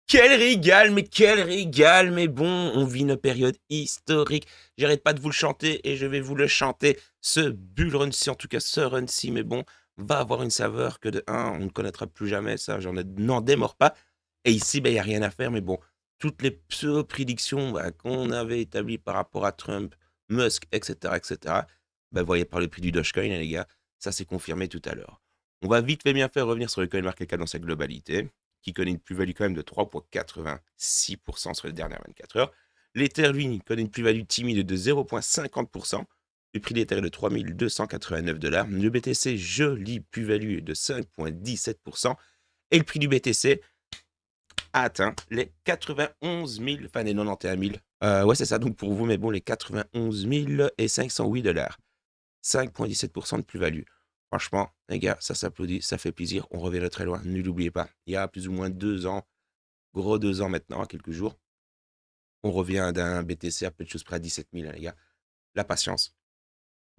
Quel régal, mais bon, on vit une période historique. J'arrête pas de vous le chanter et je vais vous le chanter. Ce Bull Run-ci, en tout cas ce Run-ci, mais bon, va avoir une saveur que de un, on ne connaîtra plus jamais ça, n'en démord pas. Et ici, ben, il n'y a rien à faire, mais bon, toutes les pseudo-prédictions bah, qu'on avait établies par rapport à Trump, Musk, etc., ben, voyez par le prix du Dogecoin, hein, les gars, ça s'est confirmé tout à l'heure. On va vite fait bien faire revenir sur le CoinMarketCap dans sa globalité qui connaît une plus-value quand même de 3,86% sur les dernières 24 heures. L'Ether, lui, connaît une plus-value timide de 0,50%. Le prix de l'Ether est de 3289 $. Le BTC, jolie plus-value de 5,17%. Et le prix du BTC a atteint les 91 000, enfin les 91 000. Ouais, c'est ça donc pour vous, mais bon, les 91 508 $. 5,17% de plus-value. Franchement, les gars, ça s'applaudit, ça fait plaisir. On reverra très loin. Ne l'oubliez pas. Il y a plus ou moins 2 ans, gros 2 ans maintenant, à quelques jours, on revient d'un BTC à peu de choses près à 17 000, hein, les gars. La patience.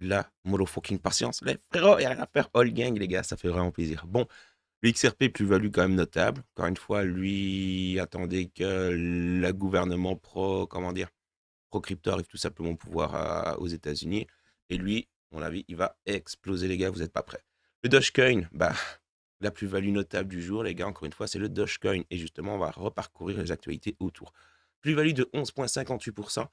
La motherfucking patience. Les frérots, il n'y a rien à faire. All gang, les gars, ça fait vraiment plaisir. Bon, le XRP, plus-value quand même notable. Encore une fois, lui attendait que le gouvernement comment dire, pro-crypto arrive tout simplement au pouvoir aux États-Unis. Et lui, à mon avis, il va exploser, les gars, vous n'êtes pas prêts. Le Dogecoin, bah, la plus-value notable du jour, les gars, encore une fois, c'est le Dogecoin. Et justement, on va reparcourir les actualités autour. Plus-value de 11,58%,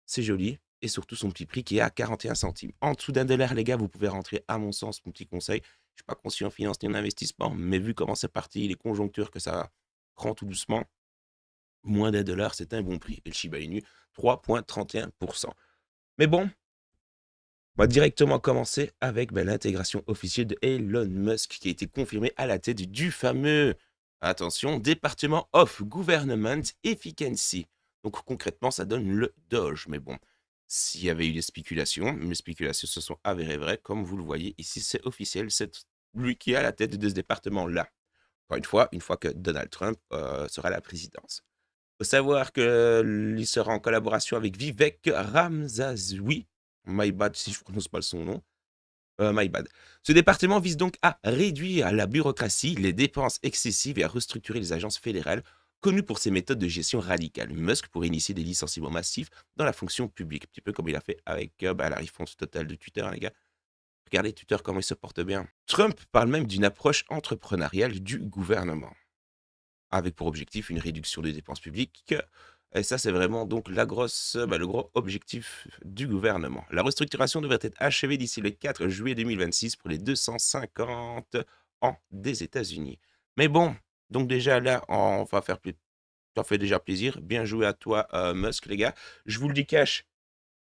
c'est joli. Et surtout son petit prix qui est à 41 centimes. En dessous $1, les gars, vous pouvez rentrer, à mon sens, mon petit conseil. Je ne suis pas conçu en finance ni en investissement, mais vu comment c'est parti, les conjonctures que ça prend tout doucement, moins $1, c'est un bon prix. Et le Shiba Inu, 3,31%. Mais bon, on va directement commencer avec l'intégration officielle de Elon Musk qui a été confirmée à la tête du fameux, attention, département of Government Efficiency. Donc concrètement, ça donne le Doge. Mais bon, s'il y avait eu des spéculations, les spéculations se sont avérées vraies. Comme vous le voyez ici, c'est officiel, c'est lui qui est à la tête de ce département-là. Encore une fois que Donald Trump sera à la présidence. Il faut savoir qu'il sera en collaboration avec Vivek Ramsazwi. My bad si je prononce pas son nom. My bad. Ce département vise donc à réduire la bureaucratie, les dépenses excessives et à restructurer les agences fédérales connues pour ses méthodes de gestion radicales. Musk pourrait initier des licenciements massifs dans la fonction publique, un petit peu comme il a fait avec la refonte totale de Twitter, hein, les gars. Regardez Twitter comment il se porte bien. Trump parle même d'une approche entrepreneuriale du gouvernement avec pour objectif une réduction des dépenses publiques. Et ça, c'est vraiment donc le gros objectif du gouvernement. La restructuration devrait être achevée d'ici le 4 juillet 2026 pour les 250 ans des États-Unis. Mais bon, donc déjà là, on va faire plus. Ça fait déjà plaisir. Bien joué à toi, Musk, les gars. Je vous le dis cash,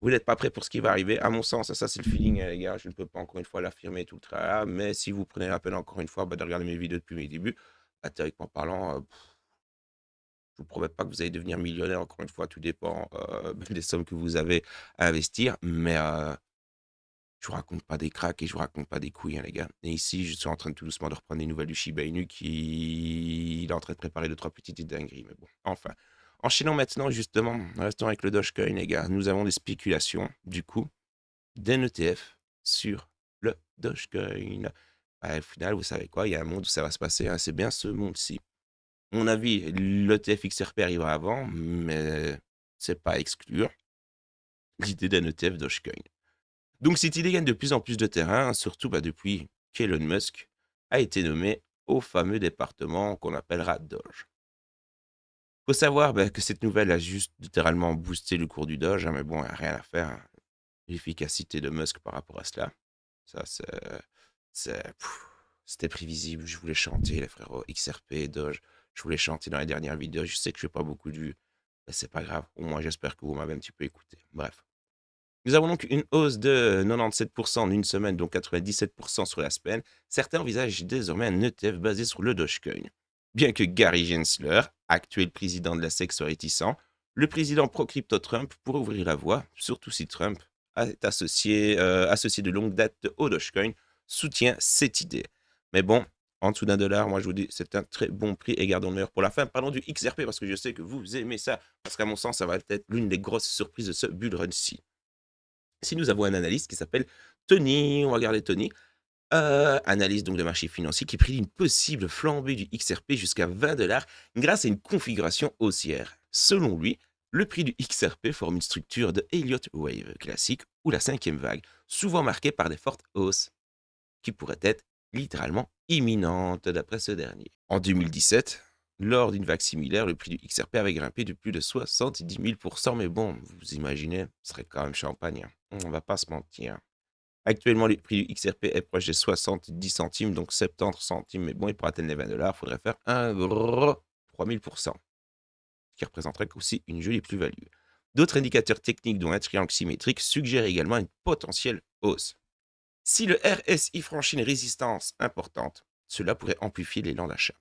vous n'êtes pas prêts pour ce qui va arriver. À mon sens, ça c'est le feeling, les gars. Je ne peux pas encore une fois l'affirmer tout le tralala. Mais si vous prenez la peine encore une fois de regarder mes vidéos depuis mes débuts, théoriquement parlant, je vous promets pas que vous allez devenir millionnaire, encore une fois, tout dépend des sommes que vous avez à investir. Mais je vous raconte pas des cracks et je vous raconte pas des couilles, hein, les gars. Et ici, je suis en train de tout doucement de reprendre des nouvelles du Shiba Inu qui il est en train de préparer 2-3 petites dingueries. Mais bon, enfin. Enchaînons maintenant, justement, restons avec le Dogecoin, les gars. Nous avons des spéculations, du coup, d'un ETF sur le Dogecoin. Au final, vous savez quoi, il y a un monde où ça va se passer, hein, c'est bien ce monde-ci. À mon avis, l'ETF XRP arrivera avant, mais c'est pas à exclure l'idée d'un ETF Dogecoin. Donc cette idée gagne de plus en plus de terrain, surtout depuis qu'Elon Musk a été nommé au fameux département qu'on appellera Doge. Faut savoir que cette nouvelle a juste littéralement boosté le cours du Doge, hein, mais bon, rien à faire, hein. L'efficacité de Musk par rapport à cela, ça c'était prévisible. Je voulais chanter, les frérots, XRP, Doge. Je voulais chanter dans les dernières vidéos. Je sais que je fais pas beaucoup de vues, mais c'est pas grave. Au moins, j'espère que vous m'avez un petit peu écouté. Bref. Nous avons donc une hausse de 97% en une semaine, donc 97% sur la semaine. Certains envisagent désormais un ETF basé sur le Dogecoin. Bien que Gary Gensler, actuel président de la SEC, soit réticent, le président pro-crypto Trump pourrait ouvrir la voie, surtout si Trump est associé de longue date au Dogecoin, soutient cette idée. Mais bon, en dessous $1, moi je vous dis, c'est un très bon prix et gardons le meilleur pour la fin. Parlons du XRP parce que je sais que vous aimez ça, parce qu'à mon sens, ça va être l'une des grosses surprises de ce bull run-ci. Si nous avons un analyste qui s'appelle Tony, on va regarder Tony. Analyse donc de marché financier qui prédit une possible flambée du XRP jusqu'à 20 $ grâce à une configuration haussière. Selon lui, le prix du XRP forme une structure de Elliott Wave classique ou la cinquième vague, souvent marquée par des fortes hausses qui pourraient être littéralement imminentes d'après ce dernier. En 2017, lors d'une vague similaire, le prix du XRP avait grimpé de plus de 70 000 %, mais bon, vous imaginez, ce serait quand même champagne, hein. On va pas se mentir. Actuellement, le prix du XRP est proche des 70 centimes, donc 70 centimes, mais bon, et pour atteindre les 20 $, il faudrait faire un gros 3000 %, ce qui représenterait aussi une jolie plus-value. D'autres indicateurs techniques, dont un triangle symétrique, suggèrent également une potentielle hausse. Si le RSI franchit une résistance importante, cela pourrait amplifier l'élan d'achat.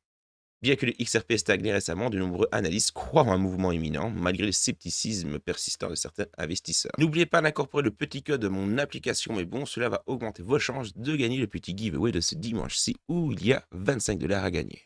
Bien que le XRP ait stagné récemment, de nombreux analystes croient en un mouvement imminent, malgré le scepticisme persistant de certains investisseurs. N'oubliez pas d'incorporer le petit code de mon application, mais bon, cela va augmenter vos chances de gagner le petit giveaway de ce dimanche-ci où il y a 25 $ à gagner.